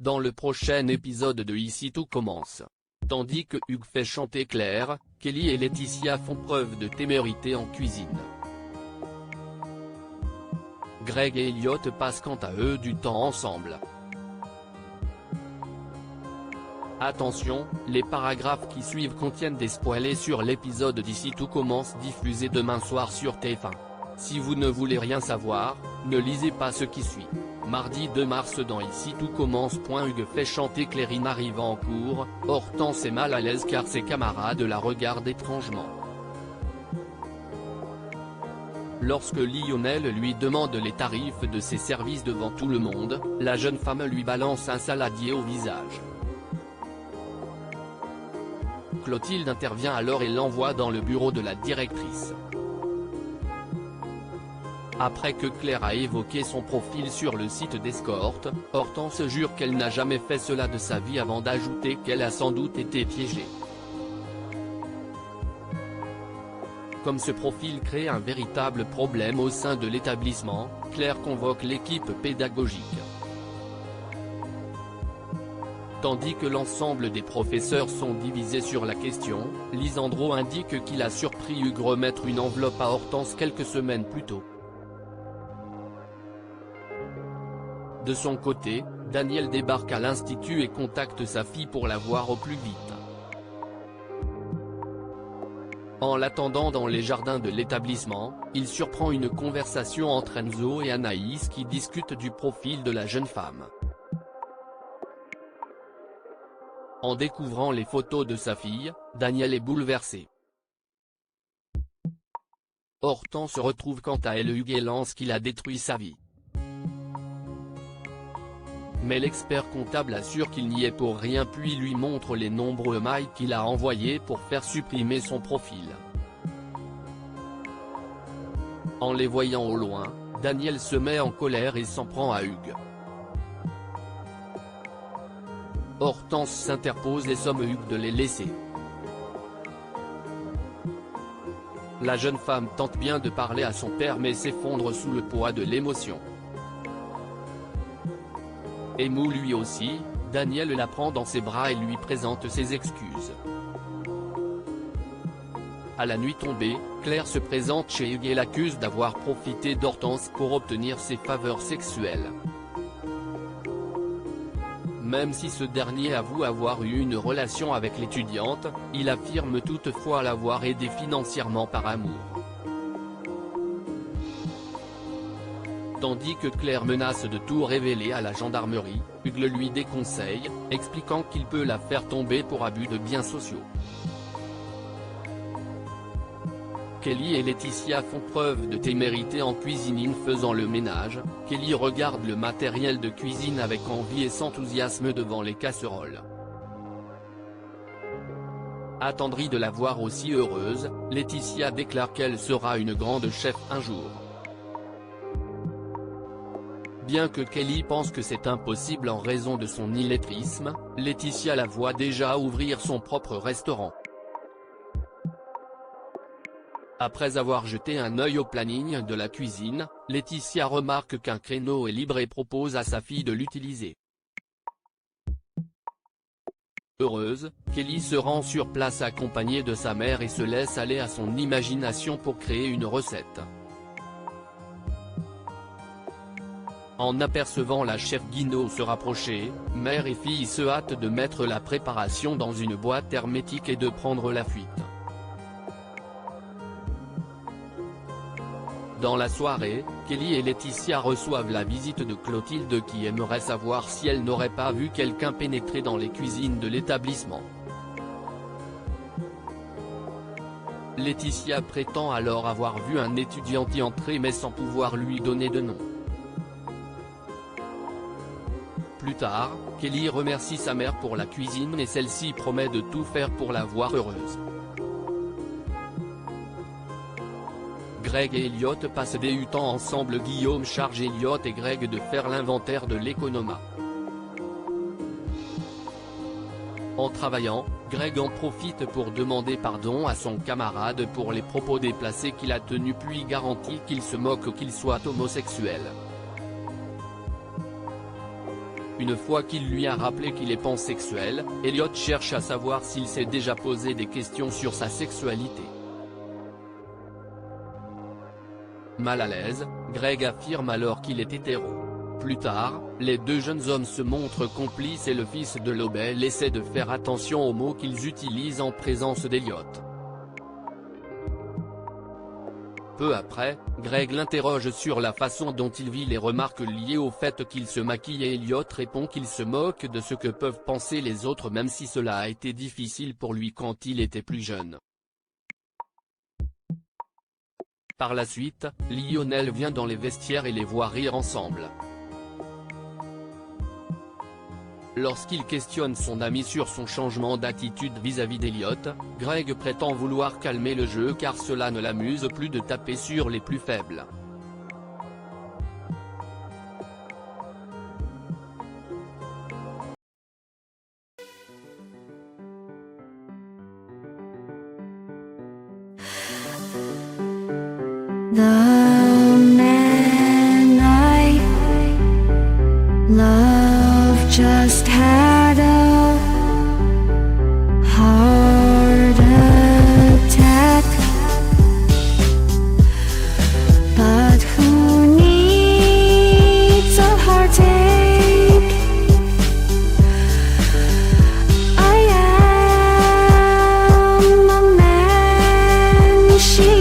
dans le prochain épisode de Ici tout commence. Tandis que Hugues fait chanter Claire, Kelly et Laetitia font preuve de témérité en cuisine. Greg et Elliot passent quant à eux du temps ensemble. Attention, les paragraphes qui suivent contiennent des spoilers sur l'épisode d'Ici tout commence diffusé demain soir sur TF1. Si vous ne voulez rien savoir, ne lisez pas ce qui suit. Mardi 2 mars dans Ici tout commence. Hugues fait chanter Clairine arrivant en cours, Hortense est mal à l'aise car ses camarades la regardent étrangement. Lorsque Lionel lui demande les tarifs de ses services devant tout le monde, la jeune femme lui balance un saladier au visage. Clotilde intervient alors et l'envoie dans le bureau de la directrice. Après que Claire a évoqué son profil sur le site d'escorte, Hortense jure qu'elle n'a jamais fait cela de sa vie avant d'ajouter qu'elle a sans doute été piégée. Comme ce profil crée un véritable problème au sein de l'établissement, Claire convoque l'équipe pédagogique. Tandis que l'ensemble des professeurs sont divisés sur la question, Lisandro indique qu'il a surpris Hugues remettre une enveloppe à Hortense quelques semaines plus tôt. De son côté, Daniel débarque à l'institut et contacte sa fille pour la voir au plus vite. En l'attendant dans les jardins de l'établissement, il surprend une conversation entre Enzo et Anaïs qui discutent du profil de la jeune femme. En découvrant les photos de sa fille, Daniel est bouleversé. Hortense retrouve quant à elle Hugues et lance qu'il a détruit sa vie. Mais l'expert comptable assure qu'il n'y est pour rien puis lui montre les nombreux mails qu'il a envoyés pour faire supprimer son profil. En les voyant au loin, Daniel se met en colère et s'en prend à Hugues. Hortense s'interpose et somme Hugues de les laisser. La jeune femme tente bien de parler à son père mais s'effondre sous le poids de l'émotion. Émou lui aussi, Daniel la prend dans ses bras et lui présente ses excuses. À la nuit tombée, Claire se présente chez Hugues et l'accuse d'avoir profité d'Hortense pour obtenir ses faveurs sexuelles. Même si ce dernier avoue avoir eu une relation avec l'étudiante, il affirme toutefois l'avoir aidée financièrement par amour. Tandis que Claire menace de tout révéler à la gendarmerie, Hugues le lui déconseille, expliquant qu'il peut la faire tomber pour abus de biens sociaux. Kelly et Laetitia font preuve de témérité en cuisine faisant le ménage. Kelly regarde le matériel de cuisine avec envie et s'enthousiasme devant les casseroles. Attendrie de la voir aussi heureuse, Laetitia déclare qu'elle sera une grande chef un jour. Bien que Kelly pense que c'est impossible en raison de son illettrisme, Laetitia la voit déjà ouvrir son propre restaurant. Après avoir jeté un œil au planning de la cuisine, Laetitia remarque qu'un créneau est libre et propose à sa fille de l'utiliser. Heureuse, Kelly se rend sur place accompagnée de sa mère et se laisse aller à son imagination pour créer une recette. En apercevant la chef Guinaud se rapprocher, mère et fille se hâtent de mettre la préparation dans une boîte hermétique et de prendre la fuite. Dans la soirée, Kelly et Laetitia reçoivent la visite de Clotilde qui aimerait savoir si elle n'aurait pas vu quelqu'un pénétrer dans les cuisines de l'établissement. Laetitia prétend alors avoir vu un étudiant y entrer mais sans pouvoir lui donner de nom. Plus tard, Kelly remercie sa mère pour la cuisine et celle-ci promet de tout faire pour la voir heureuse. Greg et Elliot passent du temps ensemble. Guillaume charge Elliot et Greg de faire l'inventaire de l'économat. En travaillant, Greg en profite pour demander pardon à son camarade pour les propos déplacés qu'il a tenus puis garantit qu'il se moque qu'il soit homosexuel. Une fois qu'il lui a rappelé qu'il est pansexuel, Elliot cherche à savoir s'il s'est déjà posé des questions sur sa sexualité. Mal à l'aise, Greg affirme alors qu'il est hétéro. Plus tard, les deux jeunes hommes se montrent complices et le fils de Lobel essaie de faire attention aux mots qu'ils utilisent en présence d'Elliot. Peu après, Greg l'interroge sur la façon dont il vit les remarques liées au fait qu'il se maquille et Elliot répond qu'il se moque de ce que peuvent penser les autres même si cela a été difficile pour lui quand il était plus jeune. Par la suite, Lionel vient dans les vestiaires et les voit rire ensemble. Lorsqu'il questionne son ami sur son changement d'attitude vis-à-vis d'Elliot, Greg prétend vouloir calmer le jeu car cela ne l'amuse plus de taper sur les plus faibles. The man I love just had a heart attack, but who needs a heartache? I am a man she